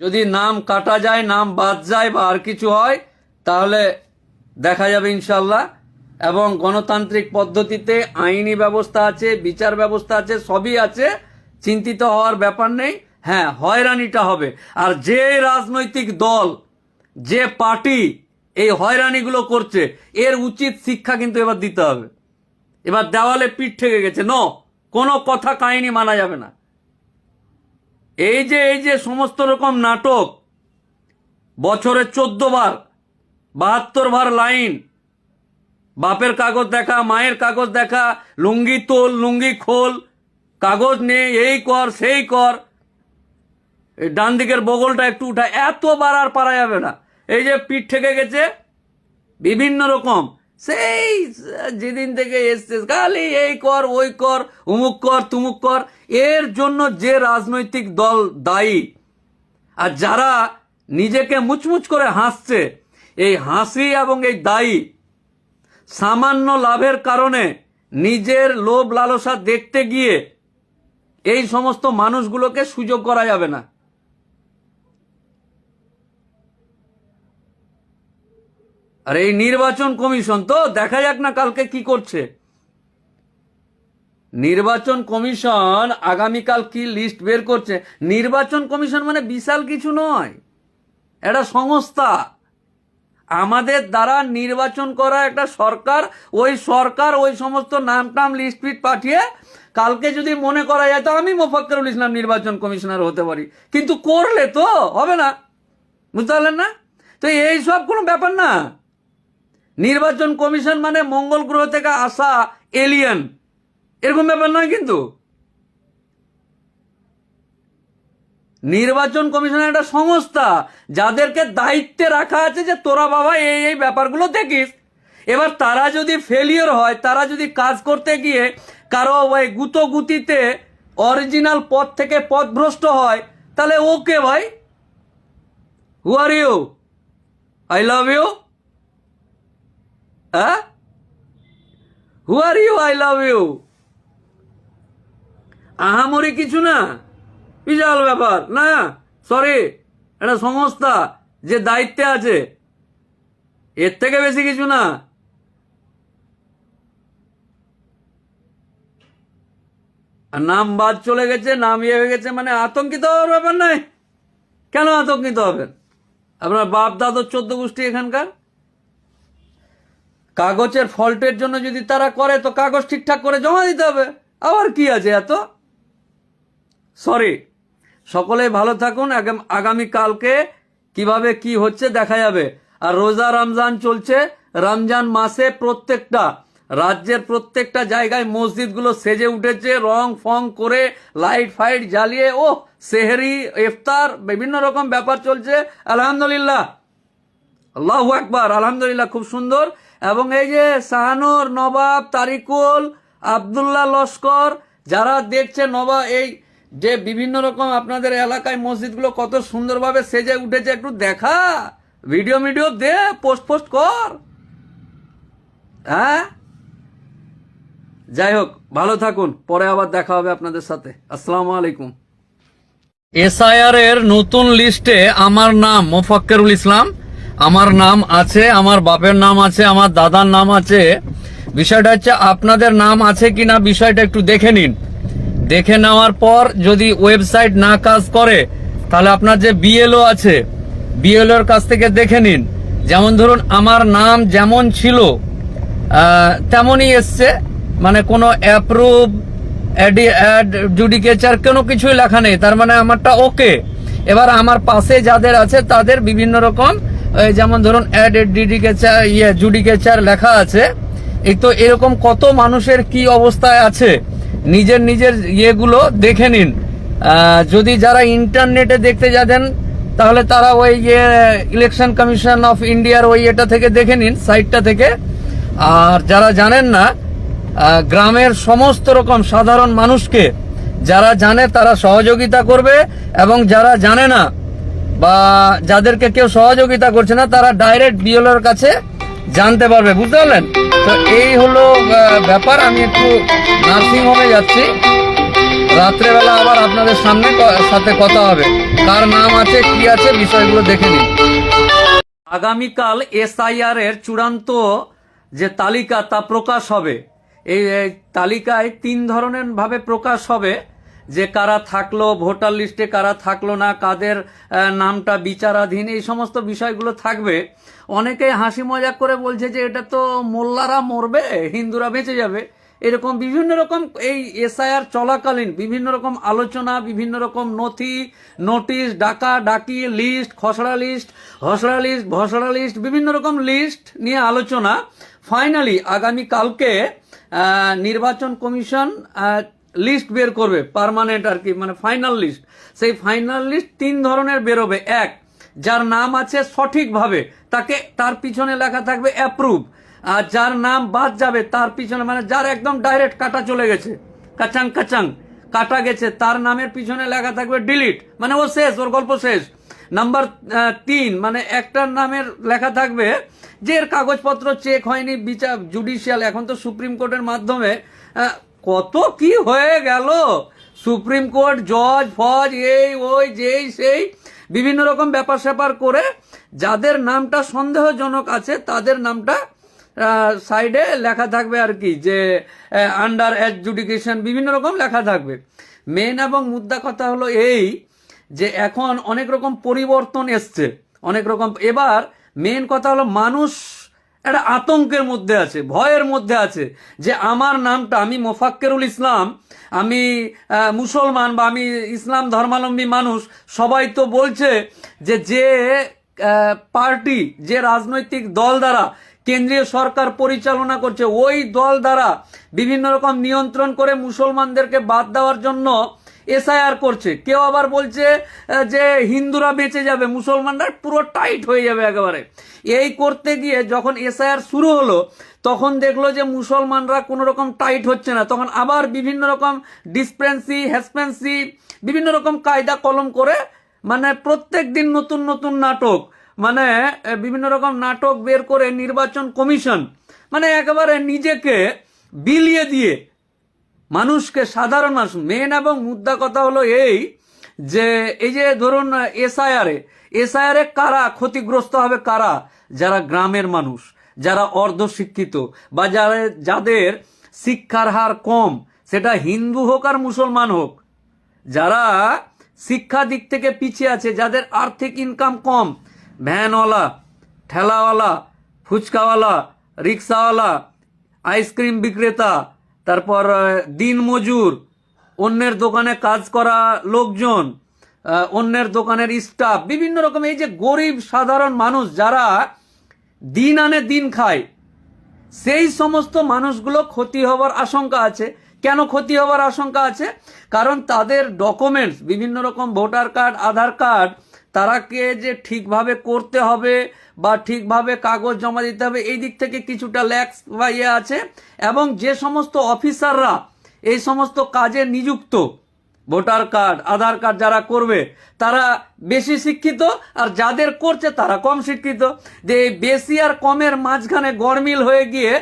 যদি নাম কাটা যায়, নাম বাদ যায় বা আর কিছু হয়, তাহলে দেখা যাবে ইনশাল্লাহ। এবং গণতান্ত্রিক পদ্ধতিতে আইনি ব্যবস্থা আছে, বিচার ব্যবস্থা আছে, সবই আছে, চিন্তিত হওয়ার ব্যাপার নেই। হ্যাঁ, হয়রানিটা হবে। আর যে রাজনৈতিক দল, যে পার্টি এই হয়রানিগুলো করছে, এর উচিত শিক্ষা কিন্তু এবার দিতে হবে। এবার দেওয়ালে পিঠ ঠেকে গেছে। কোনো কথা কাহিনী মানা যাবে না। এই যে সমস্ত রকম নাটক, বছরে 14 বার 72 বার লাইন, বাপের কাগজ দেখা, মায়ের কাগজ দেখা, লুঙ্গি তোল, লুঙ্গি খোল, কাগজ নে, এই কর সেই কর, এই ডান দিকের বগলটা একটু উঠা, এতবার আর পারা যাবে না। এই যে পিঠ ঠেকে গেছে বিভিন্ন রকম, সেই যেদিন থেকে এসছে খালি এই কর ওই কর, উমুক কর তুমুক কর। এর জন্য যে রাজনৈতিক দল দায়ী, আর যারা নিজেকে মুচমুচ করে হাসছে, এই হাসি এবং এই দায়ী, সামান্য লাভের কারণে নিজের লোভ লালসা দেখতে গিয়ে এই সমস্ত মানুষগুলোকে সুযোগ করা যাবে না। আর এই নির্বাচন কমিশন তো দেখা যাক না কালকে কি করছে। নির্বাচন কমিশন আগামীকাল কি লিস্ট বের করছে। নির্বাচন কমিশন মানে বিশাল কিছু নয়, এটা সংস্থা। আমাদের দ্বারা নির্বাচন করা একটা সরকার, ওই সরকার ওই সমস্ত নাম টাম লিস্ট ফিট পাঠিয়ে কালকে যদি মনে করা যায় তো আমি মোফাক্কেরুল ইসলাম নির্বাচন কমিশনার হতে পারি, কিন্তু করলে তো হবে না। বুঝতে পারলেন না? তো এই সব কোনো ব্যাপার না। নির্বাচন কমিশন মানে মঙ্গল গ্রহ থেকে আসা এলিয়েন, এরকম ব্যাপার নয়। কিন্তু নির্বাচন কমিশন একটা সংস্থা, যাদেরকে দায়িত্বে রাখা আছে যে তোরা বাবা এই ব্যাপারগুলো দেখিস। এবার তারা যদি ফেলিওর হয়, তারা যদি কাজ করতে গিয়ে কারো ওই গুতোগুতিতে অরিজিনাল পথ থেকে পথভ্রষ্ট হয়, তাহলে ওকে ভাই, who are you, I love you, হ্যাঁ, who are you, I love you. আহামরি কিছু না, বিশাল ব্যাপার না। সরি, এটা সংস্থা যে দায়িত্বে আছে, এর থেকে বেশি কিছু না। আর নাম বাদ চলে গেছে, নাম ইয়ে হয়ে গেছে মানে আতঙ্কিত হওয়ার ব্যাপার নাই। কেন আতঙ্কিত হবেন? আপনার বাপ দাদুর 14 গোষ্ঠী এখানকার। কাগজের ফল্টের জন্য যদি তারা করে তো কাগজ ঠিকঠাক করে জমা দিতে হবে, আবার কি আছে এত। সরি, সকলেই ভালো থাকুন। আগামী কালকে কিভাবে কি হচ্ছে দেখা যাবে। আর রোজা রমজান চলছে, রমজান মাসে প্রত্যেকটা রাজ্যের প্রত্যেকটা জায়গায় মসজিদগুলো সেজে উঠেছে, রং ফং করে লাইট ফাইট জ্বালিয়ে, ও সেহরি ইফতার বিভিন্ন রকম ব্যাপার চলছে। আলহামদুলিল্লাহ, আল্লাহু আকবার, আলহামদুলিল্লাহ, খুব সুন্দর। এবং এই যে শাহানুর, নবাব, তারিকুল, আবদুল্লাহ লস্কর, যারা দেখছে নবাব, এই যে বিভিন্ন রকম আপনাদের এলাকায় মসজিদগুলো কত সুন্দরভাবে সেজে উঠেছে, একটু দেখা, ভিডিও দে, পোস্ট কর। হ্যাঁ, যাই হোক, ভালো থাকুন, পরে আবার দেখা হবে আপনাদের সাথে। আসসালামু আলাইকুম। এসআইআর এর নতুন লিস্টে আমার নাম মোফাক্কেরুল ইসলাম, আমার নাম আছে, আমার বাপের নাম আছে, আমার দাদার নাম আছে। বিষয়টা হচ্ছে আপনাদের নাম আছে কিনা বিষয়টা একটু দেখে নিন। দেখে নেওয়ার পর যদি ওয়েবসাইট না কাজ করে, তাহলে আপনার যে বিএলও আছে, বিএলওর কাছ থেকে দেখে নিন। যেমন ধরুন আমার নাম যেমন ছিল তেমনই এসছে, মানে কোনো অ্যাপ্রুভ জুডিকেচার কোনো কিছুই লেখা নেই, তার মানে আমারটা ওকে। এবার আমার পাশে যাদের আছে তাদের বিভিন্ন রকম, যেমন ধরুন জুডিকেচার লেখা আছে। এই তো এরকম কত মানুষের কি অবস্থায় আছে, নিজের ইয়েগুলো দেখে নিন। যদি যারা ইন্টারনেটে দেখতে যাবেন তাহলে তারা ওই ইলেকশন কমিশন অফ ইন্ডিয়ার ওই এটা থেকে দেখে নিন, সাইটটা থেকে। আর যারা জানেন না, গ্রামের সমস্ত রকম সাধারণ মানুষকে যারা জানে তারা সহযোগিতা করবে, এবং যারা জানে না বা যাদেরকে কেউ সহযোগিতা করছে না তারা ডাইরেক্ট বিএলওর কাছে জানতে পারবে। বুঝতে পারলেন? তো এই হলো ব্যাপার। আমি একটু নার্সিং হোমে যাচ্ছি। রাত্রেবেলা আবার আপনাদের সামনে সাথে কথা হবে, কার নাম আছে কি আছে বিষয়গুলো দেখে নিন। আগামীকাল এসআইআর এর চূড়ান্ত যে তালিকা তা প্রকাশ হবে। এই তালিকায় 3 ধরনের ভাবে প্রকাশ হবে, যে কারা থাকলো ভোটার লিস্টে, কারা থাকলো না, কাদের নামটা বিচারাধীন, এই সমস্ত বিষয়গুলো থাকবে। অনেকেই হাসি মজাক করে বলছে যে এটা তো মোল্লারা মরবে, হিন্দুরা বেঁচে যাবে। এরকম বিভিন্ন রকম এই এসআইআর চলাকালীন বিভিন্ন রকম আলোচনা, বিভিন্ন রকম নথি, নোটিশ, ডাকা ডাকি, লিস্ট, খসড়া লিস্ট, হসড়া লিস্ট, ভসড়া লিস্ট, বিভিন্ন রকম লিস্ট নিয়ে আলোচনা। ফাইনালি আগামীকালকে নির্বাচন কমিশন লিস্ট বের করবে, পার্মানেন্ট আর কি, মানে ফাইনাল লিস্ট। সেই ফাইনাল লিস্ট 3 ধরনের বেরোবে। এক, যার নাম আছে সঠিকভাবে তাকে, তার পিছনে লেখা থাকবে অ্যাপ্রুভ। আর যার নাম বাদ যাবে তার পিছনে, মানে যার একদম ডাইরেক্ট কাটা চলে গেছে, কাচাং কাচাং কাটা গেছে, তার নামের পিছনে লেখা থাকবে ডিলিট, মানে ও শেষ, ওর গল্প শেষ। নাম্বার 3, মানে একটার নামের লেখা থাকবে যে এর কাগজপত্র চেক হয়নি, বিচার জুডিশিয়াল, এখন তো সুপ্রিম কোর্টের মাধ্যমে কত কি হয়ে গেল, সুপ্রিম কোর্ট জজ ফজ এই ওই যেই সেই বিভিন্ন রকম ব্যাপার স্যাপার করে যাদের নামটা সন্দেহজনক আছে তাদের নামটা সাইডে লেখা থাকবে আর কি, যে আন্ডার অ্যাডজুডিকেশন বিভিন্ন রকম লেখা থাকবে। মেন এবং মুদ্রা কথা হলো এই যে এখন অনেক রকম পরিবর্তন এসছে, অনেক রকম। এবার মেন কথা হলো মানুষ একটা আতঙ্কের মধ্যে আছে, ভয়ের মধ্যে আছে, যে আমার নামটা, আমি মোফাক্কেরুল ইসলাম, আমি মুসলমান বা আমি ইসলাম ধর্মাবলম্বী মানুষ, সবাই তো বলছে যে পার্টি, যে রাজনৈতিক দল দ্বারা কেন্দ্রীয় সরকার পরিচালনা করছে, ওই দল দ্বারা বিভিন্ন রকম নিয়ন্ত্রণ করে মুসলমানদেরকে বাদ দেওয়ার জন্য এসআইআর করছে। কেউ আবার বলছে যে হিন্দুরা বেঁচে যাবে, মুসলমানরা পুরো টাইট হয়ে যাবে একেবারে। এই করতে গিয়ে যখন এসআইআর শুরু হলো তখন দেখলো যে মুসলমানরা কোনো রকম টাইট হচ্ছে না, তখন আবার বিভিন্ন রকম ডিসপেন্সি হ্যাসপেন্সি বিভিন্ন রকম কায়দা কলম করে, মানে প্রত্যেক দিন নতুন নতুন নাটক, মানে বিভিন্ন রকম নাটক বের করে নির্বাচন কমিশন মানে একেবারে নিজেকে বিলিয়ে দিয়ে মানুষকে, সাধারণ মানুষ। মেন এবং মুদ্রা কথা হলো এই যে ধরুন এসআইআর কারা ক্ষতিগ্রস্ত হবে, কারা, যারা গ্রামের মানুষ, যারা অর্ধশিক্ষিত বা যাদের শিক্ষার হার কম, সেটা হিন্দু হোক আর মুসলমান হোক, যারা শিক্ষা দিক থেকে পিছিয়ে আছে, যাদের আর্থিক ইনকাম কম, ভ্যানওয়ালা, ঠেলাওয়ালা, ফুচকাওয়ালা, রিক্সাওয়ালা, আইসক্রিম বিক্রেতা, তারপর দিনমজুর, অন্যের দোকানে কাজ করা লোকজন, অন্যের দোকানের স্টাফ, বিভিন্ন রকম এই যে গরিব সাধারণ মানুষ যারা দিন আনে দিন খায়, সেই সমস্ত মানুষগুলো ক্ষতি হবার আশঙ্কা আছে। কেন ক্ষতি হবার আশঙ্কা আছে? কারণ তাদের ডকুমেন্টস, বিভিন্ন রকম ভোটার কার্ড, আধার কার্ড, তারাকে যে ঠিকভাবে করতে হবে বা ঠিকভাবে কাগজ জমা দিতে হবে, এই দিক থেকে কিছুটা ল্যাক্স বা ইয়ে আছে। এবং যে সমস্ত অফিসাররা এই সমস্ত কাজে নিযুক্ত, ভোটার কার্ড, আধার কার্ড যারা করবে তারা বেশি শিক্ষিত, আর যাদের করছে তারা কম শিক্ষিত। যে বেশি আর কমের মাঝখানে গরমিল হয়ে গিয়ে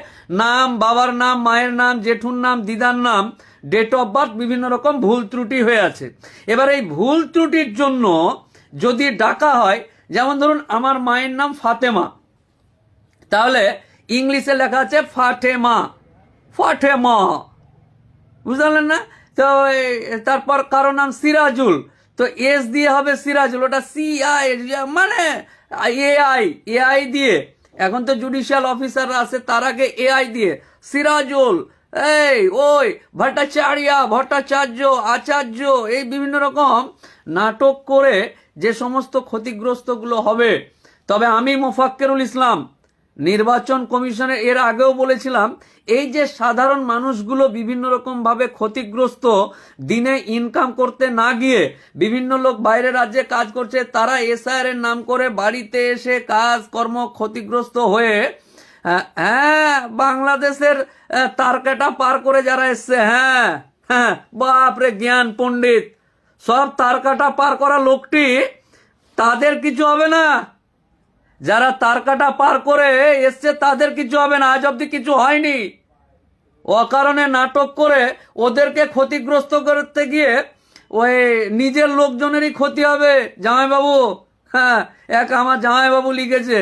নাম, বাবার নাম, মায়ের নাম, জেঠুর নাম, দিদার নাম, ডেট অফ বার্থ বিভিন্ন রকম ভুল ত্রুটি হয়ে আছে। এবার এই ভুল ত্রুটির জন্য যদি ডাকা হয়, যেমন ধরুন আমার মায়ের নাম ফাতেমা, তাহলে ইংলিশে লেখা আছে ফাটেমা, ফাটেমা, বুঝলেন না? তো তারপর কারো নাম সিরাজুল, তো এস দিয়ে হবে সিরাজুল, ওটা সিআই মানে এআই দিয়ে। এখন তো জুডিশিয়াল অফিসাররা আছে, তার আগে এআই দিয়ে সিরাজুল, এই ওই ভট্টাচার্য, আচার্য, এই বিভিন্ন রকম নাটক করে যে সমস্ত ক্ষতিগ্রস্তগুলো হবে। তবে আমি মোফাক্কেরুল ইসলাম নির্বাচন কমিশনের এর আগেও বলেছিলাম, এই যে সাধারণ মানুষগুলো বিভিন্ন রকম ভাবে ক্ষতিগ্রস্ত, দিনে ইনকাম করতে না গিয়ে বিভিন্ন লোক বাইরে রাজ্যে কাজ করছে, তারা এসআইআর এর নাম করে বাড়িতে এসে কাজ কর্ম ক্ষতিগ্রস্ত হয়ে, হ্যাঁ, বাংলাদেশের তারকাটা পার করে যারা এসছে, হ্যাঁ হ্যাঁ, বাপরে জ্ঞান পণ্ডিত, সব তারকাটা পার করা লোকটি, তাদের কিছু হবে না। যারা তারকাটা পার করে এসছে তাদের কিছু হবে না, আজ অব্দি কিছু হয়নি। অকারণে নাটক করে ওদেরকে ক্ষতিগ্রস্ত করতে গিয়ে ওই নিজের লোকজনেরই ক্ষতি হবে জামাইবাবু। হ্যাঁ, এক আমার জামাইবাবু লিখেছে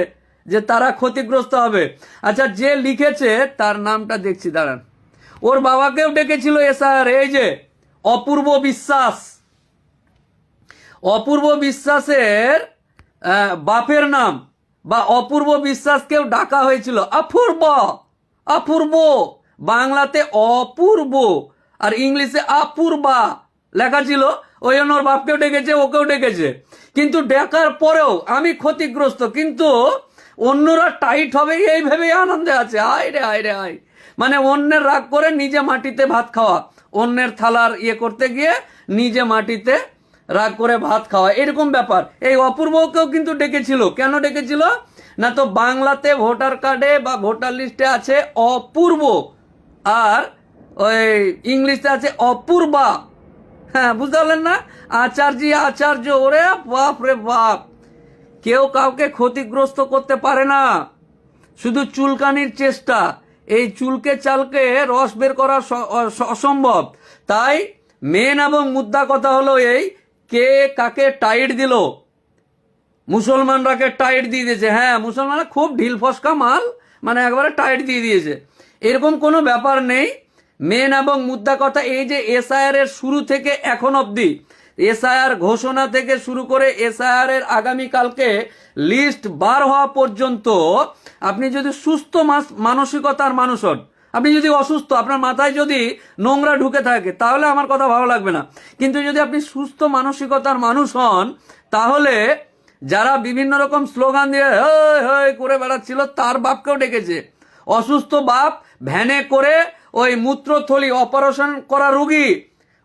যে তারা ক্ষতিগ্রস্ত হবে। আচ্ছা, যে লিখেছে তার নামটা দেখছি, দাঁড়ান। ওর বাবাকেও ডেকেছিল এসআর, এই যে অপূর্ব বিশ্বাস। অপূর্ব বিশ্বাসের বাপের নাম বা অপূর্ব বিশ্বাসকেও ডাকা হয়েছিল অপূর্ব। অপূর্ব বাংলাতে অপূর্ব আর ইংলিশে অপূর্বা লেখা ছিল, ওই জন্য ওর বাপকেও ডেকেছে, ওকেও ডেকেছে। কিন্তু ডাকার পরেও আমি ক্ষতিগ্রস্ত, কিন্তু অন্যরা টাইট হবে এই ভেবে আনন্দে আছে। আয় রে আয় রে আয়, মানে অন্যের রাগ করে নিজে মাটিতে ভাত খাওয়া, অন্যের থালার ইয়ে করতে গিয়ে নিজে মাটিতে রাগ করে ভাত খাওয়া, এরকম ব্যাপার। এই অপূর্বকেও কিন্তু ডেকেছিল। কেন ডেকেছিল না, তো বাংলাতে ভোটার কার্ডে বা ভোটার লিস্টে আছে অপূর্ব আর ওই ইংলিশে আছে অপূর্বা। হ্যাঁ, বুঝতে পারলেন না? আচার্য আচার্য, ওরে বাপ রে বাপ, কেউ কাউকে ক্ষতিগ্রস্ত করতে পারে না, শুধু চুলকানির চেষ্টা। এই চুলকে চালকে রস বের করা অসম্ভব। তাই মেন এবং মুদ্রা কথা হলো এই, কে কাকে টাইট দিল। মুসলমানরাকে টাইট দিয়ে দিয়েছে। হ্যাঁ, মুসলমানরা খুব ঢিল ফসকা মাল, মানে একবারে টাইট দিয়ে দিয়েছে, এরকম কোনো ব্যাপার নেই। মেন এবং মুদ্রা কথা এই যে এসআইআর এর শুরু থেকে এখন অবধি, এসআইআর ঘোষণা থেকে শুরু করে এসআইআর এর আগামীকালকে লিস্ট বার হওয়া পর্যন্ত আপনি যদি সুস্থ মানসিকতার মানুষ হন, আপনি যদি অসুস্থ, আপনার মাথায় যদি নোংরা ঢুকে থাকে, তাহলে আমার কথা ভালো লাগবে না। কিন্তু যদি আপনি সুস্থ মানসিকতার মানুষ হন, তাহলে যারা বিভিন্ন রকম স্লোগান দিয়ে করে বেড়াচ্ছিল, তার বাপকেও ডেকেছে। অসুস্থ বাপ ভ্যানে করে ওই মূত্রথলি অপারেশন করা রুগী,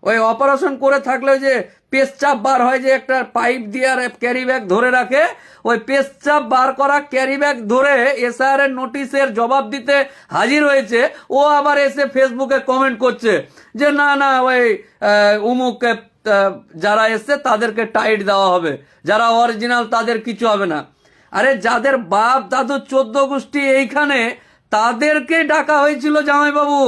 ওই অপারেশন করে থাকলে যে পেশচাপ বার হয়, যে একটা পাইপ দিয়ে আর ক্যারি ব্যাগ ধরে রাখে, ওই পেশচাপ বার করা ক্যারি ব্যাগ ধরে এসআইআর এর নোটিশের জবাব দিতে হাজির হয়েছে। ও আবার এসে ফেসবুকে কমেন্ট করছে যে না না, ওই উমুক যারা এসছে তাদেরকে টাইট দেওয়া হবে, যারা অরিজিনাল তাদের কিছু হবে না। আরে যাদের বাপ দাদু 14 গোষ্ঠী এইখানে, তাদেরকে ডাকা হয়েছিল জামাইবাবু।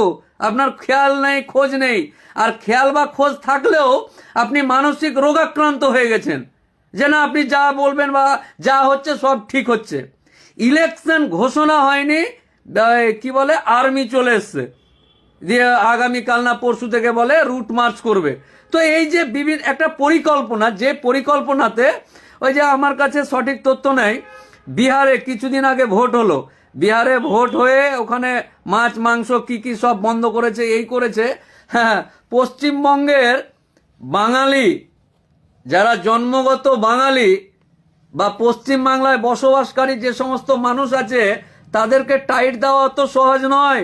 আপনার খেয়াল নেই, খোঁজ নেই। আর খেয়াল বা খোঁজ থাকলেও আপনি মানসিক রোগাক্রান্ত হয়ে গেছেন, যে না আপনি যা বলবেন বা যা হচ্ছে সব ঠিক হচ্ছে। ইলেকশন ঘোষণা হয়নি, কি বলে আর্মি চলে এসছে, দিয়ে আগামীকাল না পরশু থেকে বলে রুট মার্চ করবে। তো এই যে বিভিন্ন একটা পরিকল্পনা, যে পরিকল্পনাতে ওই যে আমার কাছে সঠিক তথ্য নেই, বিহারে কিছুদিন আগে ভোট হলো, বিহারে ভোট হয়ে ওখানে মাছ মাংস কি কি সব বন্ধ করেছে, এই করেছে। হ্যাঁ, পশ্চিমবঙ্গের বাঙালি যারা জন্মগত বাঙালি বা পশ্চিমবাংলায় বসবাসকারী যে সমস্ত মানুষ আছে, তাদেরকে টাইট দেওয়া অত সহজ নয়।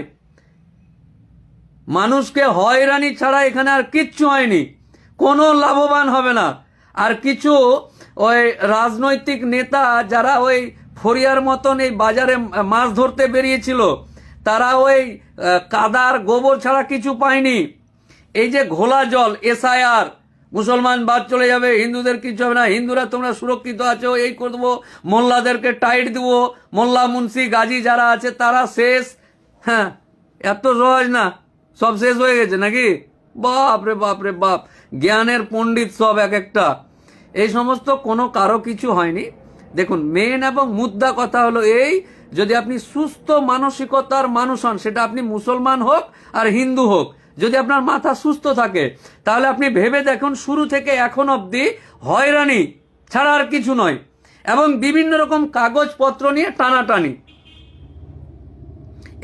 মানুষকে হয়রানি ছাড়া এখানে আর কিচ্ছু হয়নি, কোনো লাভবান হবে না। আর কিছু ওই রাজনৈতিক নেতা যারা ওই ফরিয়ার মতন এই বাজারে মাছ ধরতে বেরিয়েছিল, তারা ওই কাদার গোবর ছাড়া কিছু পায়নি। এই যে ঘোলা জল এসআইআর, মুসলমান বাদ চলে যাবে, হিন্দুদের কিছু হবে না, হিন্দুরা তোমরা সুরক্ষিত আছো, এই করে দেবো, মোল্লাদেরকে টাইট দিব, মোল্লা মুন্সি গাজী যারা আছে তারা শেষ। হ্যাঁ, এত সহজ না, সব শেষ হয়ে গেছে নাকি? বাপ রে বাপ রে বাপ, জ্ঞানের পণ্ডিত সব এক একটা। এই সমস্ত কোনো কারো কিছু হয়নি। দেখুন, মেন এবং মুদ্রা কথা হলো এই, যদি আপনি সুস্থ মানসিকতার মানুষ হন, সেটা আপনি মুসলমান হোক আর হিন্দু হোক, যদি আপনার মাথা সুস্থ থাকে, তাহলে আপনি ভেবে দেখুন শুরু থেকে এখন অবধি হয়রানি ছাড়া আর কিছু নয়, এবং বিভিন্ন রকম কাগজপত্র নিয়ে টানাটানি।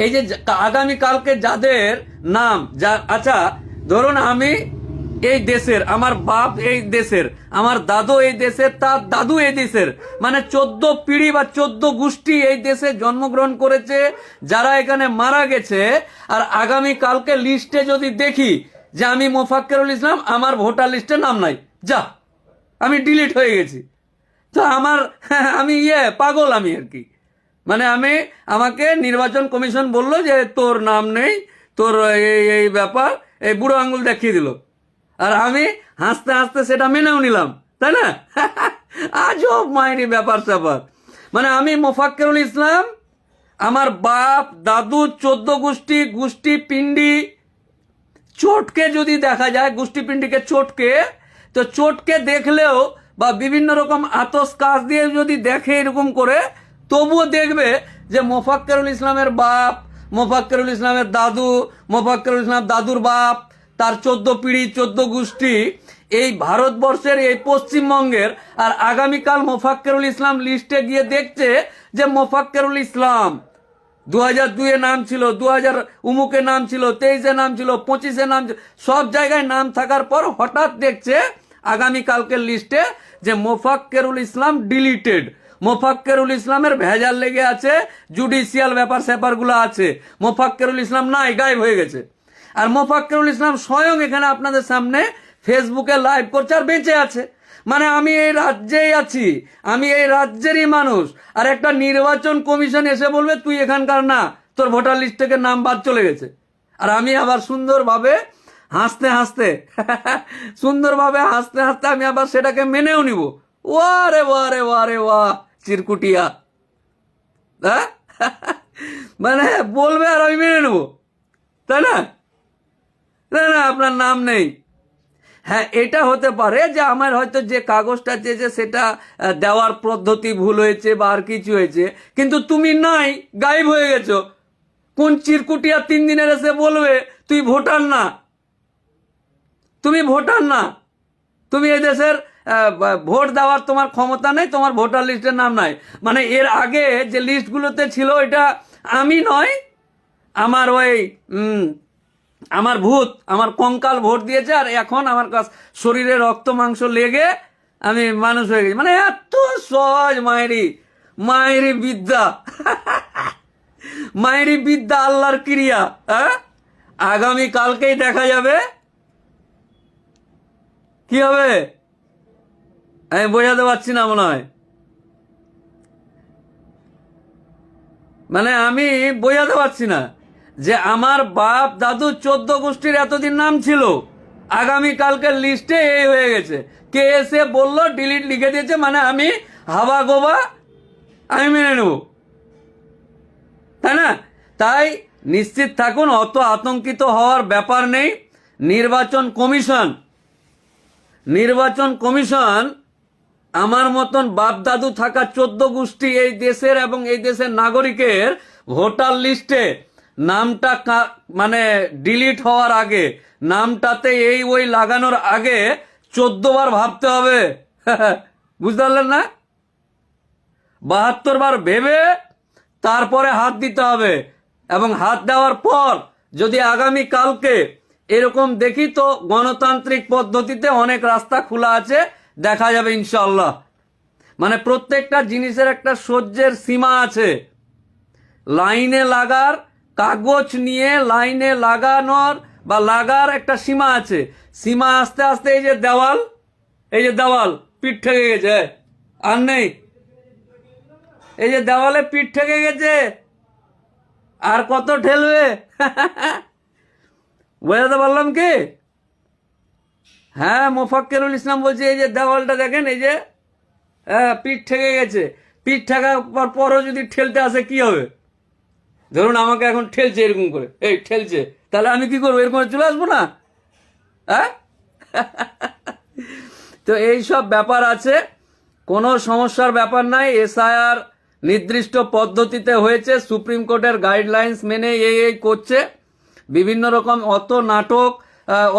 এই যে আগামীকালকে যাদের নাম আচ্ছা ধরুন আমি এই দেশের, আমার বাপ এই দেশের, আমার দাদু এই দেশের, তার দাদু এই দেশের, মানে 14 পিঢ়ি বা 14 গোষ্ঠী এই দেশে জন্মগ্রহণ করেছে, যারা এখানে মারা গেছে। আর আগামীকালকে লিস্টে যদি দেখি যে আমি মোফাক্কেরুল ইসলাম, আমার ভোটার লিস্টে নাম নাই, যা আমি ডিলিট হয়ে গেছি, তো আমি পাগল আমি আর কি। মানে আমাকে নির্বাচন কমিশন বললো যে তোর নাম নেই, তোর এই ব্যাপার, এই বুড়ো আঙ্গুল দেখিয়ে দিল, আর আমি হাসতে হাসতে সেটা মেনেও নিলাম, তাই না? আজব মাইরি ব্যাপার স্যাপার। মানে আমি মোফাক্কেরুল ইসলাম আমার বাপ দাদু 14 গোষ্ঠী গোষ্ঠী পিণ্ডি চটকে যদি দেখা যায়, গোষ্ঠী পিণ্ডিকে চটকে, তো চটকে দেখলেও বা বিভিন্ন রকম আতস কাজ দিয়ে যদি দেখে এরকম করে, তবুও দেখবে যে মোফাক্কেরুল ইসলামের বাপ, মোফাক্কেরুল ইসলামের দাদু, মোফাক্কেরুল ইসলাম দাদুর বাপ, তার 14 পিঢ়ি 14 গোষ্ঠী এই ভারতবর্ষের এই পশ্চিমবঙ্গের। আর আগামীকাল মোফাক্কেরুল ইসলাম লিস্টে গিয়ে দেখছে যে মোফাক্কেরুল ইসলাম 2002-এ নাম ছিল, 2000 উমুকে নাম ছিল, 23-এ নাম ছিল, 25-এ নাম ছিল, সব জায়গায় নাম থাকার পর হঠাৎ দেখছে আগামীকালকের লিস্টে যে মোফাক্কেরুল ইসলাম ডিলিটেড। মোফাক্কেরুল ইসলামের ভেজাল লেগে আছে, জুডিশিয়াল ব্যাপার স্যাপারগুলো আছে, মোফাক্কেরুল ইসলাম নাই, গায়েব হয়ে গেছে। আর মোফাক্কেরুল ইসলাম স্বয়ং এখানে আপনাদের সামনে ফেসবুকে লাইভ করছে আর বেঁচে আছে। মানে আমি এই রাজ্যেই আছি, আমি এই রাজ্যেরই মানুষ, আর একটা নির্বাচন কমিশন এসে বলবে তুই এখানকার না, তোর ভোটার লিস্ট থেকে নাম বাদ চলে গেছে। আর আমি আবার সুন্দরভাবে হাসতে হাসতে সুন্দরভাবে হাসতে হাসতে আমি আবার সেটাকে মেনেও নিব। ওয়ারে ওয়ারে ওয়ারে ওয়া চিরকুটিয়া, হ্যাঁ মানে বলবে আর আমি মেনে নেব, তাই না? না না, আপনার নাম নেই। হ্যাঁ, এটা হতে পারে যে আমার হয়তো যে কাগজটা চেয়েছে সেটা দেওয়ার পদ্ধতি ভুল হয়েছে বা আর কিছু হয়েছে, কিন্তু তুমি নাই, গায়েব হয়ে গেছো। কোন চিরকুটিয়া 3 দিনের এসে বলবে তুই ভোটার না, তুমি ভোটার না, তুমি এই দেশের ভোট দেওয়ার তোমার ক্ষমতা নেই, তোমার ভোটার লিস্টের নাম নাই। মানে এর আগে যে লিস্টগুলোতে ছিল এটা আমি নয়, আমার ওই আমার ভূত, আমার কঙ্কাল ভোট দিয়েছে, আর এখন আমার কাছে শরীরে রক্ত মাংস লেগে আমি মানুষ হয়ে গেছি। মানে এত সহজ মায়েরি বিদ্যা মায়েরি বিদ্যা, আল্লাহর ক্রিয়া। হ্যাঁ, আগামী কালকেই দেখা যাবে কি হবে। আমি বোঝাতে পারছি না মনে হয়, মানে আমি বোঝাতে পারছি না যে আমার বাপ দাদু 14 গোষ্ঠীর এতদিন নাম ছিল, আগামীকালকে লিস্টে এই হয়ে গেছে। কে এসে বললো ডিলিট লিখে দিয়েছে, মানে আমি হাবা গোবা আমি মেনে নেব, তাই না? তাই নিশ্চিত থাকুন, অত আতঙ্কিত হওয়ার ব্যাপার নেই। নির্বাচন কমিশন আমার মতন বাপ দাদু থাকা 14 গোষ্ঠী এই দেশের এবং এই দেশের নাগরিকের ভোটার লিস্টে নামটা মানে ডিলিট হওয়ার আগে, নামটাতে এই ওই লাগানোর আগে 14 বার ভাবতে হবে। বুঝতে পারলেন না? 72 বার ভেবে তারপরে হাত দিতে হবে। এবং হাত দেওয়ার পর যদি আগামী কালকে এরকম দেখি, তো গণতান্ত্রিক পদ্ধতিতে অনেক রাস্তা খোলা আছে, দেখা যাবে ইনশাল্লাহ। মানে প্রত্যেকটা জিনিসের একটা সহ্যের সীমা আছে। লাইনে লাগার, কাগজ নিয়ে লাইনে লাগানোর বা লাগার একটা সীমা আছে। সীমা আস্তে আস্তে এই যে দেওয়াল পিঠ ঠেকে গেছে, আর নেই। এই যে দেওয়ালে পিঠ ঠেকে গেছে, আর কত ঠেলবে? বোঝাতে পারলাম কি? হ্যাঁ, মোফাক্কেরুল ইসলাম বলছে এই যে দেওয়ালটা দেখেন, এই যে পিঠ ঠেকে গেছে। পিঠ ঠেকার পরও যদি ঠেলতে আসে কি হবে? ধরুন আমাকে এখন ঠেলছে এরকম করে, এই ঠেলছে, তাহলে আমি কি করবো? এরকম চলে আসবো না? হ্যাঁ তো এই সব ব্যাপার আছে, কোনো সমস্যার ব্যাপার নাই। এসআইআর নির্দিষ্ট পদ্ধতিতে হয়েছে, সুপ্রিম কোর্টের গাইডলাইন্স মেনে এই করছে। বিভিন্ন রকম অত নাটক,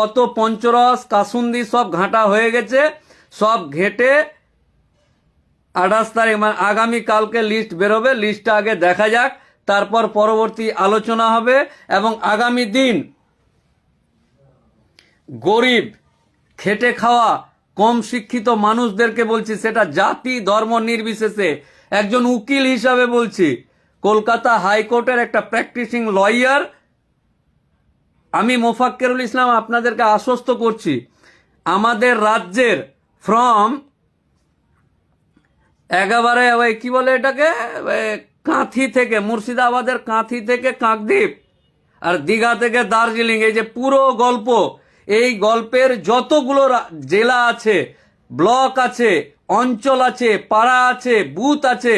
অত পঞ্চরস কাসুন্দি সব ঘাঁটা হয়ে গেছে, সব ঘেটে 28 তারিখ মানে আগামী কালকে লিস্ট বেরোবে। লিস্টটা আগে দেখা যাক, তারপর পরবর্তী আলোচনা হবে। এবং আগামী দিন গরিব, খেটে খাওয়া, কম শিক্ষিত মানুষদেরকে বলছি, সেটা জাতি ধর্ম নির্বিশেষে, একজন উকিল হিসাবে বলছি, কলকাতা হাইকোর্টের একটা প্র্যাকটিসিং লয়ার আমি মোফাক্কেরুল ইসলাম আপনাদেরকে আশ্বস্ত করছি, আমাদের রাজ্যের ফ্রম একেবারে ওই কি বলে এটাকে, কাঁথি থেকে, মুর্শিদাবাদের কাঁথি থেকে কাকদ্বীপ, আর দীঘা থেকে দার্জিলিং, এই যে পুরো গল্প, এই গল্পের যতগুলো জেলা আছে, ব্লক আছে, অঞ্চল আছে, পাড়া আছে, বুথ আছে,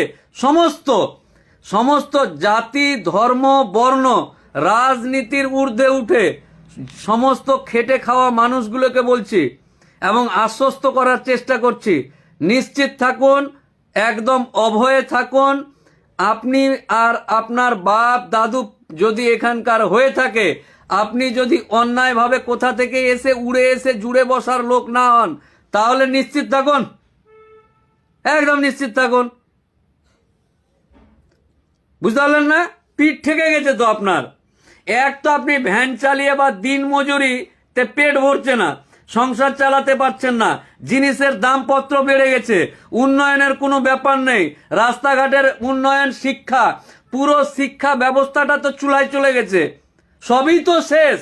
সমস্ত জাতি, ধর্ম, বর্ণ, রাজনীতির ঊর্ধ্বে উঠে সমস্ত খেটে খাওয়া মানুষগুলোকে বলছি এবং আশ্বস্ত করার চেষ্টা করছি, নিশ্চিত থাকুন, একদম অভয়ে থাকুন। আপনি আর আপনার বাপ দাদু যদি এখানকার হয়ে থাকে, আপনি যদি অন্যায়ভাবে কোথা থেকে এসে উড়ে এসে জুড়ে বসার লোক না হন, তাহলে নিশ্চিত থাকুন, একদম নিশ্চিত থাকুন। বুঝতে পারলেন না? পিঠ ঠেকে গেছে তো আপনার। এক তো আপনি ভ্যান চালিয়ে বা দিন মজুরিতে পেট ভরছে না, সংসার চালাতে পারছেন না, জিনিসের দামপত্র বেড়ে গেছে, উন্নয়নের কোনো ব্যাপার নেই, রাস্তাঘাটের উন্নয়ন, শিক্ষা, পুরো শিক্ষা ব্যবস্থাটা তো চুলায় চলে গেছে, সবই তো শেষ।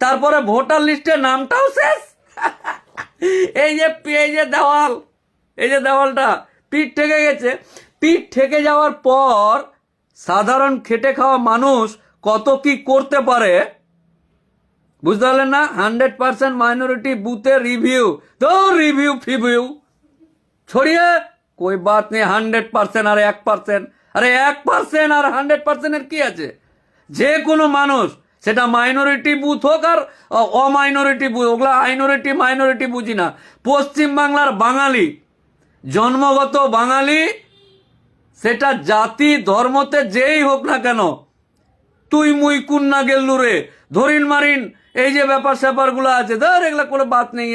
তারপরে ভোটার লিস্টে নামটাও শেষ। এই যে দেওয়াল, এই যে দেওয়ালটা পিঠ ঠেকে গেছে। পিঠ ঠেকে যাওয়ার পর সাধারণ খেটে খাওয়া মানুষ কত কি করতে পারে বুঝতে পারলেন না? 100% মাইনরিটি বুথের রিভিউ, তো রিভিউ ফিভিউ ছড়িয়ে কই বাত নেই। 100% আর 1%, আরে 1% আর 100% এর কি আছে? যে কোনো মানুষ, সেটা মাইনরিটি বুথ হোক আর অমাইনরিটি বুথ, ওগুলা মাইনরিটি বুঝি না। পশ্চিম বাংলার বাঙালি, জন্মগত বাঙালি, সেটা জাতি ধর্মতে যেই হোক না কেন, তুই মুই কুন্না গেল্লু রে, ধরিন মারিন, এই যে ব্যাপার স্যাপার গুলো আছে, ধর এগুলা কোনো বাত নেই,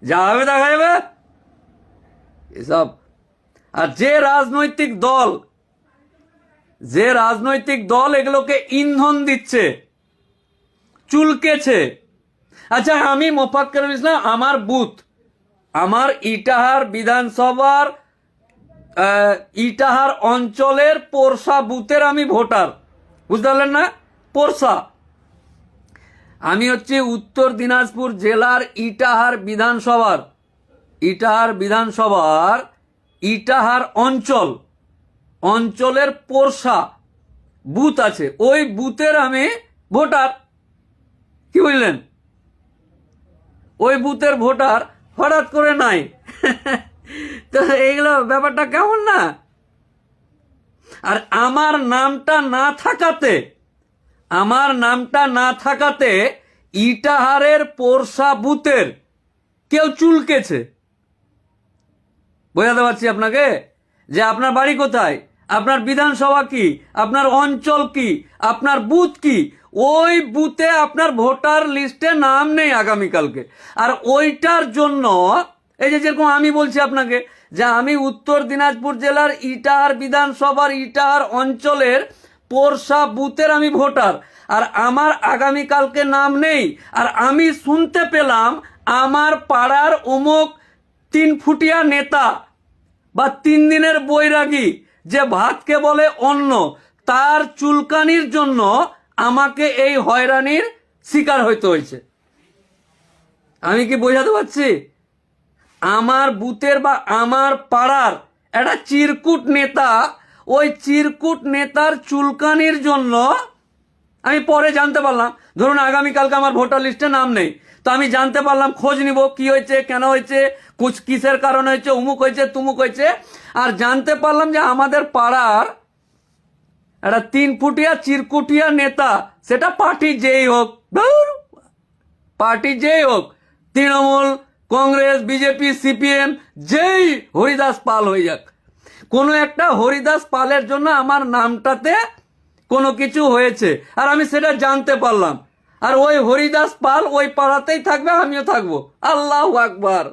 যা হবে দেখা যাবে এসব। আর যে রাজনৈতিক দল এগুলোকে ইন্ধন দিচ্ছে, চুলকেছে। আচ্ছা, আমি মোফাক্কেরুল ইসলাম, আমার বুথ, আমার ইটাহার বিধানসভার ইটাহার অঞ্চলের পোরশা বুথের আমি ভোটার, বুঝতে পারলেন না? পোরশা, আমি হচ্ছে উত্তর দিনাজপুর জেলার ইটাহার বিধানসভার ইটাহার অঞ্চলের পোরশা বুথ আছে, ওই বুথের আমি ভোটার। কি বুঝলেন? ওই বুথের ভোটার হঠাৎ করে নাই। তো এইগুলো ব্যাপারটা কেমন না? আর আমার নামটা না থাকাতে ইটাহারের পোরশা বুথের কেউ চুলকেছে। বোঝাতে পারছি আপনাকে যে আপনার বাড়ি কোথায়, আপনার বিধানসভা কি, আপনার অঞ্চল কি, আপনার বুথ কি, ওই বুথে আপনার ভোটার লিস্টে নাম নেই আগামীকালকে। আর ওইটার জন্য এই যে যেরকম আমি বলছি আপনাকে যে আমি উত্তর দিনাজপুর জেলার ইটাহার বিধানসভার ইটাহার অঞ্চলের পোরশা বুথের আমি ভোটার, আর আমার আগামীকালকে নাম নেই। আর আমি শুনতে পেলাম আমার পাড়ার অমুক 3 ফুটিয়া নেতা বা 3 দিনের বৈরাগী, যে ভাতকে বলে অন্ন, তার চুলকানির জন্য আমাকে এই হয়রানির শিকার হইতে হয়েছে। আমি কি বোঝাতে পারছি? আমার বুথের বা আমার পাড়ার একটা চিরকুট নেতা, ওই চিরকুট নেতার চুলকানির জন্য আমি পরে জানতে পারলাম, ধরুন আগামীকালকে আমার ভোটার লিস্টে নাম নেই, তো আমি জানতে পারলাম, খোঁজ নিব কি হয়েছে, কেন হয়েছে, কিসের কারণে হয়েছে, উমুক হয়েছে তুমুক হয়েছে। আর জানতে পারলাম যে আমাদের পাড়ার একটা 3 ফুটিয়া চিরকুটিয়া নেতা, সেটা পার্টি যেই হোক, তৃণমূল, কংগ্রেস, বিজেপি, সিপিএম, যেই হরিদাস পাল হয়ে যাক, কোনো একটা হরিদাস পালের জন্য আমার নামটাতে কোনো কিছু হয়েছে, আর আমি সেটা জানতে পারলাম। আর ওই হরিদাস পাল ওই পাড়াতেই থাকবে, আমিও থাকবো। আল্লাহু আকবার।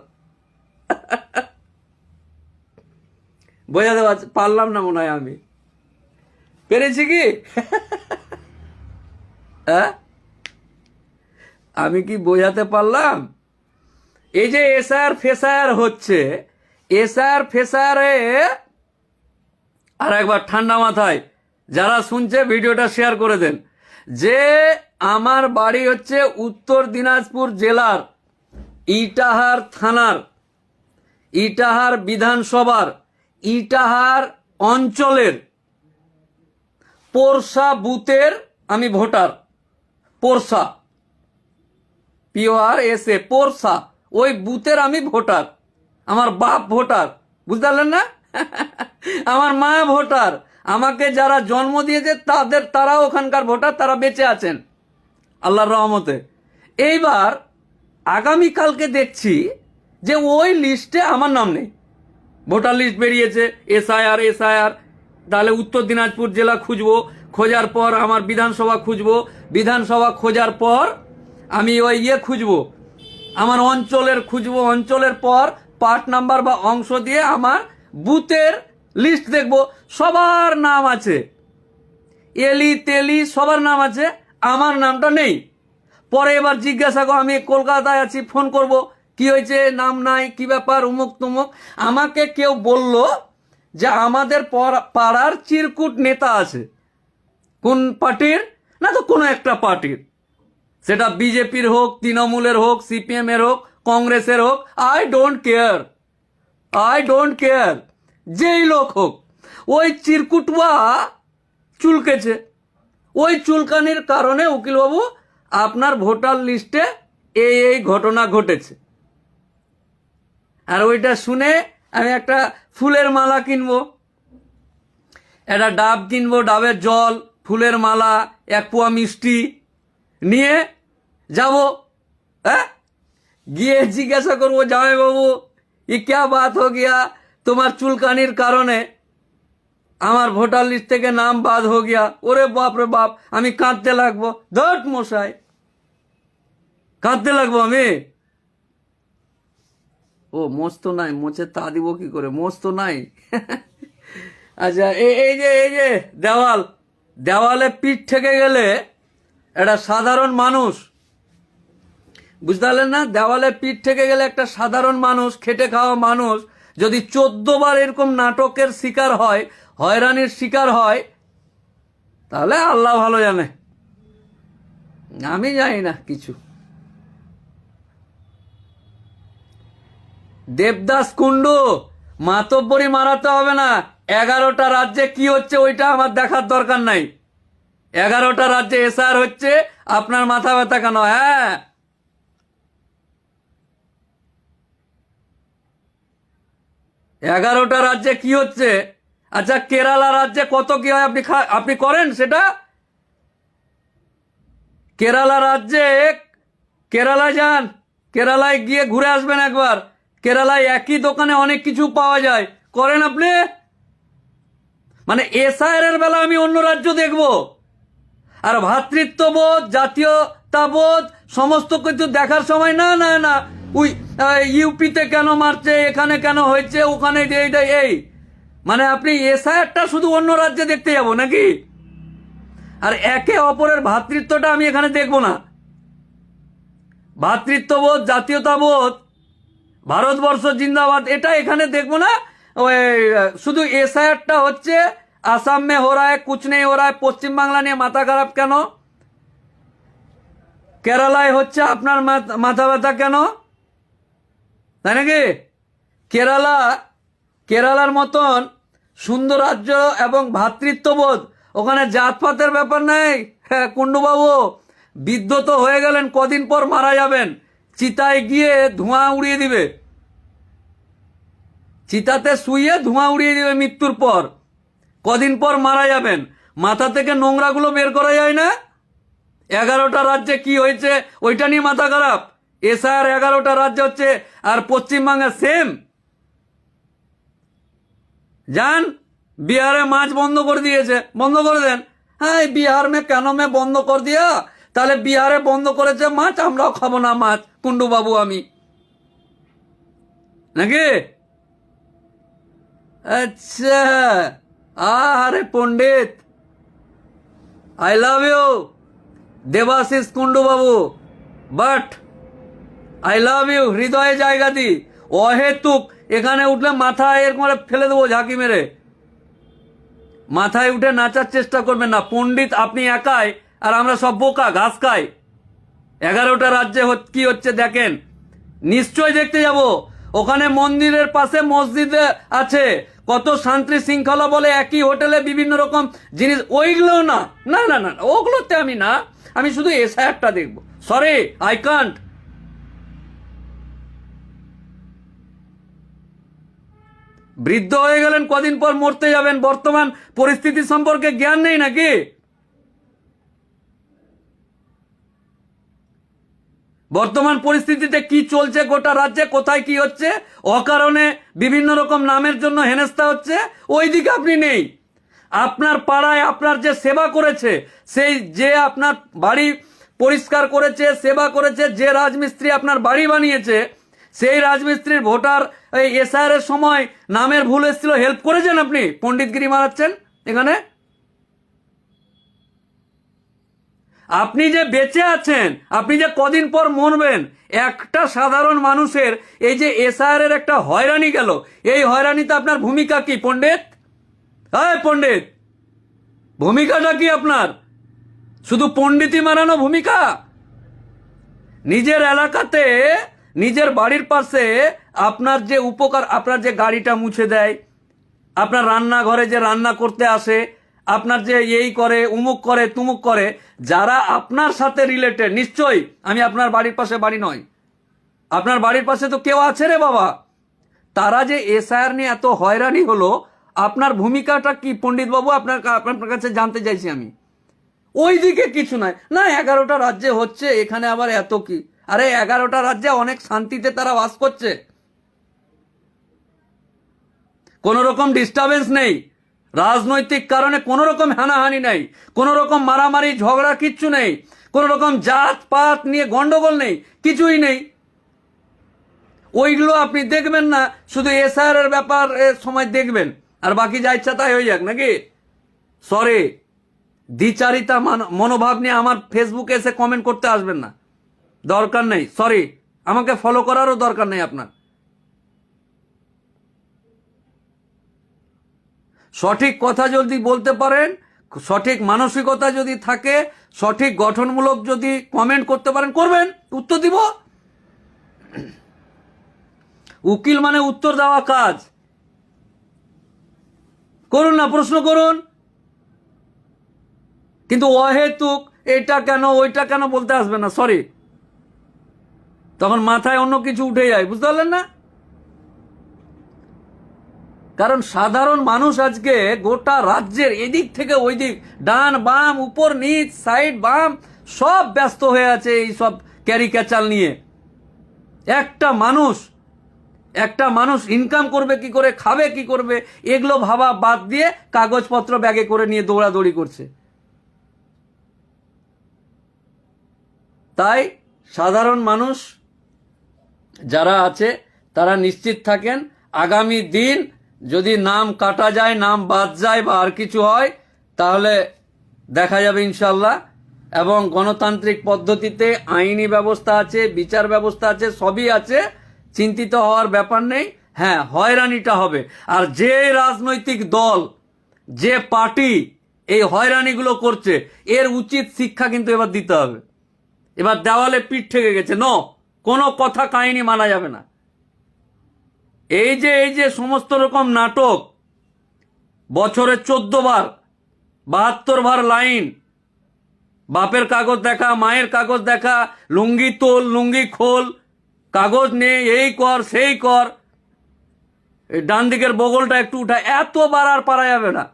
বোঝাতে পারলাম না মনে হয়, আমি পেরেছি কি? হ্যাঁ, আমি কি বোঝাতে পারলাম? এই যে এসআর ফেসার হচ্ছে, এসআর ফেসারে আর একবার ঠান্ডা মাথায় যারা শুনছে ভিডিওটা শেয়ার করে দেন, যে আমার বাড়ি হচ্ছে উত্তর দিনাজপুর জেলার ইটাহার থানার ইটাহার বিধানসভার ইটাহার অঞ্চলের পোরশা বুথের আমি ভোটার। পোরশা, PORSA, পোরশা, ওই বুথের আমি ভোটার। আমার বাপ ভোটার, বুঝতে পারলেন না? আমার মা ভোটার, আমাকে যারা জন্ম দিয়েছে তারাও ওখানকার ভোটার, তারা বেঁচে আছেন আল্লাহর রহমতে। এইবার আগামীকালকে দেখছি যে ওই লিস্টে আমার নাম নেই। ভোটার লিস্ট বেরিয়েছে, এসআইআর। তাহলে উত্তর দিনাজপুর জেলা খুঁজবো, খোঁজার পর আমার বিধানসভা খুঁজবো, বিধানসভা খোঁজার পর আমি ওই খুঁজবো, আমার অঞ্চলের খুঁজবো, অঞ্চলের পর পার্ট নাম্বার বা অংশ দিয়ে আমার বুথের লিস্ট দেখবো, সবার নাম আছে, এলি তেলি সবার নাম আছে, আমার নামটা নেই। পরে এবার জিজ্ঞাসা করো, আমি কলকাতায় আছি, ফোন করব, কি হয়েছে, নাম নাই, কি ব্যাপার, উমুক তুমুক। আমাকে কেউ বলল যে আমাদের পাড়ার চিরকুট নেতা আছে, কোন পার্টির, না তো কোনো একটা পার্টির, সেটা বিজেপির হোক, তৃণমূলের হোক, সিপিএম এর হোক, কংগ্রেসের হোক, আই ডোন্ট কেয়ার, যেই লোক হোক, ওই চিরকুটুয়া চুলকেছে। ওই চুলকানির কারণে উকিলবাবু আপনার ভোটার লিস্টে এই ঘটনা ঘটেছে। আর ওইটা শুনে আমি একটা ফুলের মালা কিনবো, একটা ডাব কিনবো, ডাবের জল, ফুলের মালা, 1 পোয়া মিষ্টি নিয়ে যাব, হ্যাঁ, গিয়ে জিজ্ঞাসা করবো, জামাইবাবু ये क्या बात हो गया, তোমার চুলকানির কারণে আমার ভোটার লিস্ট থেকে নাম বাদ হো গিয়া। ওরে বাপ রে বাপ, আমি কাঁদতে লাগবো, ধট মশাই, কাঁদতে লাগবো আমি। ও মোচ তো নাই, মোচে তা দিব কি করে, মোচ তো নাই। আচ্ছা, এই যে দেওয়ালে পিঠ ঠেকে গেলে একটা সাধারণ মানুষ, বুঝতে পারলেন না, দেওয়ালে পিঠ ঠেকে গেলে একটা সাধারণ মানুষ, খেটে খাওয়া মানুষ যদি 14 বার এরকম নাটকের শিকার হয়, হয়রানির শিকার হয়, তাহলে আল্লাহ ভালো জানে, আমি জানি না কিছু। দেবদাস কুন্ডু, মাতব্বরি মারাতে হবে না। 11টা রাজ্যে কি হচ্ছে ওইটা আমার দেখার দরকার নাই। 11টা রাজ্যে এসআর হচ্ছে, আপনার মাথা ব্যথা কেন? হ্যাঁ, 11টা রাজ্যে কি হচ্ছে? আচ্ছা, কেরালা রাজ্যে কত কি হয় আপনি করেন সেটা? কেরালা রাজ্যে, কেরালায় যান, কেরালায় গিয়ে ঘুরে আসবেন একবার। কেরালায় একই দোকানে অনেক কিছু পাওয়া যায়, করেন আপনি? মানে এসআইআর এর বেলা আমি অন্য রাজ্য দেখব, আর ভ্রাতৃত্ববোধ, জাতীয়তাবোধ সমস্ত কিছু দেখার সময় না না না, ওই ইউপিতে কেন মারছে, এখানে কেন হয়েছে, ওখানে এই, মানে আপনি এসআইআরটা শুধু অন্য রাজ্যে দেখতে যাব নাকি? আর একে অপরের ভ্রাতৃত্বটা আমি এখানে দেখব না। ভ্রাতৃত্ববোধ, জাতীয়তাবোধ, ভারতবর্ষ জিন্দাবাদ, এটা এখানে দেখবো না। ওই শুধু এসআইআরটা হচ্ছে আসাম মে হো রা হ্যায়, কুছ নেই হো রা হ্যায়, পশ্চিমবাংলা নিয়ে মাথা খারাপ কেন? কেরালায় হচ্ছে, আপনার মাথা ব্যথা কেন? তাই নাকি? কেরালার মতন সুন্দর রাজ্য এবং ভ্রাতৃত্ববোধ, ওখানে জাতপাতের ব্যাপার নাই। হ্যাঁ কুন্ডুবাবু, বৃদ্ধ তো হয়ে গেলেন, কদিন পর মারা যাবেন, চিতায় গিয়ে ধোঁয়া উড়িয়ে দিবে, চিতাতে শুয়ে ধোঁয়া উড়িয়ে দিবে মৃত্যুর পর, কদিন পর মারা যাবেন, মাথা থেকে নোংরাগুলো বের করা যায় না? 11টা রাজ্যে কি হয়েছে ওইটা নিয়ে মাথা খারাপ? এসআইআর 11টা রাজ্য হচ্ছে, আর পশ্চিমবঙ্গে সেম। যান, বিহারে মাছ বন্ধ করে দিয়েছে, বন্ধ করে দেন। হ্যাঁ, বিহার মে কেন মে বন্ধ করে দিয়া, তাহলে বিহারে বন্ধ করেছে মাছ, আমরাও খাবো না মাছ, কুন্ডু বাবু আমি, নাকি? আচ্ছা, আরে পণ্ডিত, I love you Debashis Kundu বাবু, বাট আই লাভ ইউ হৃদয়ে জায়গা দি। অহেতুক এখানে উঠলে মাথা এরকম ফেলে দেবো ঝাঁকি মেরে, মাথায় উঠে নাচার চেষ্টা করবেন না। পণ্ডিত আপনি একাই, আর আমরা সব বোকা, ঘাস খাই। 11টা রাজ্যে কি হচ্ছে দেখেন, নিশ্চয় দেখতে যাব। ওখানে মন্দিরের পাশে মসজিদ আছে, কত শান্তি শৃঙ্খলা বলে, একই হোটেলে বিভিন্ন রকম জিনিস, ওইগুলো না না না না, ওগুলোতে আমি না, আমি শুধু এসআইআরটা দেখবো। Sorry, I can't. বৃদ্ধ হয়ে গেলেন, কদিন পর মরতে যাবেন, বর্তমান পরিস্থিতি সম্পর্কে জ্ঞান নেই নাকি? বর্তমান পরিস্থিতিতে কি চলছে গোটা রাজ্যে, কোথায় কি হচ্ছে, অকারণে বিভিন্ন রকম নামের জন্য হেনস্থা হচ্ছে, ওই দিকে আপনি নেই। আপনার পাড়ায় আপনার যে সেবা করেছে, সেই যে আপনার বাড়ি পরিষ্কার করেছে, সেবা করেছে, যে রাজমিস্ত্রি আপনার বাড়ি বানিয়েছে, সেই রাজমিস্ত্রির ভোটার এই এসআইআর এর সময় নামের ভুল এসেছিল, হেল্প করেছেন আপনি, পণ্ডিতগিরি মারাচ্ছেন এখানে। আপনি যে বেঁচে আছেন, আপনি যে কদিন পর মরবেন, একটা সাধারণ মানুষের এই যে এসআইআর এর একটা হয়রানি গেল, এই হয়রানিতে আপনার ভূমিকা কি পণ্ডিত? হ্যাঁ পণ্ডিত, ভূমিকাটা কি আপনার? শুধু পণ্ডিতই মারানো ভূমিকা? নিজের এলাকাতে, নিজের বাড়ির পাশে আপনার যে উপকার, আপনার যে গাড়িটা মুছে দেয়, আপনার রান্নাঘরে যে রান্না করতে আসে, আপনার যে এই করে, উমুক করে, তুমুক করে, যারা আপনার সাথে রিলেটেড, নিশ্চয়ই আমি আপনার বাড়ির পাশে বাড়ি নয়, আপনার বাড়ির পাশে তো কেউ আছে রে বাবা, তারা যে এসআইআর নিয়ে এত হয়রানি হলো, আপনার ভূমিকাটা কি পণ্ডিত বাবু? আপনার কাছে জানতে চাইছি আমি। ওই দিকে কিছু নয়, না 11টা রাজ্যে হচ্ছে, এখানে আবার এত কি? আরে 11টা রাজ্যে অনেক শান্তিতে তারা বাস করছে, কোন রকম ডিস্টারবেন্স নেই, রাজনৈতিক কারণে কোন রকম হানাহানি নেই, কোন রকম মারামারি ঝগড়া কিচ্ছু নেই, কোন রকম জাত পাত নিয়ে গন্ডগোল নেই, কিছুই নেই। ওইগুলো আপনি দেখবেন না, শুধু এসআইআর এর ব্যাপার সময় দেখবেন, আর বাকি যা ইচ্ছা তাই হয়ে যাক নাকি? সরি, দ্বিচারিতা মনোভাব নিয়ে আমার ফেসবুকে এসে কমেন্ট করতে আসবেন না, দরকার নেই। সরি, আমাকে ফলো করারও দরকার নেই আপনার। সঠিক কথা যদি বলতে পারেন, সঠিক মানসিকতা যদি থাকে, সঠিক গঠনমূলক যদি কমেন্ট করতে পারেন, করবেন, উত্তর দিব। উকিল মানে উত্তর দেওয়া কাজ, করুন না, প্রশ্ন করুন, কিন্তু অহেতুক এটা কেন ওইটা কেন বলতে আসবে না। সরি, তখন মাথায় অন্য কিছু উঠে যায়, বুঝতে পারলেন না? কারণ সাধারণ মানুষ আজকে গোটা রাজ্যের এদিক থেকে ওই দিক, ডান বাম, উপর নিচ, সাইড বাম, সব ব্যস্ত হয়ে আছে এই সব ক্যারিক্যাচার নিয়ে। একটা মানুষ ইনকাম করবে কি করে, খাবে কি করবে, এগুলো ভাবা বাদ দিয়ে কাগজপত্র ব্যাগে করে নিয়ে দৌড়াদৌড়ি করছে। তাই সাধারণ মানুষ যারা আছে তারা নিশ্চিত থাকেন, আগামী দিন যদি নাম কাটা যায়, নাম বাদ যায় বা আর কিছু হয়, তাহলে দেখা যাবে ইনশাল্লাহ। এবং গণতান্ত্রিক পদ্ধতিতে আইনি ব্যবস্থা আছে, বিচার ব্যবস্থা আছে, সবই আছে, চিন্তিত হওয়ার ব্যাপার নেই। হ্যাঁ, হয়রানিটা হবে, আর যে রাজনৈতিক দল, যে পার্টি এই হয়রানিগুলো করছে, এর উচিত শিক্ষা কিন্তু এবার দিতে হবে। এবার দেওয়ালে পিঠ ঠেকে গেছে, কোনো কথা কাহিনী মানা যাবে না। এই যে সমস্ত রকম নাটক, বছরে 14 বার 72 বার লাইন, বাপের কাগজ দেখা, মায়ের কাগজ দেখা, লুঙ্গি তোল, লুঙ্গি খোল, কাগজ নে, এই কর সেই কর, ডান দিকের বগলটা একটু উঠা, এতবার আর পারা যাবে না।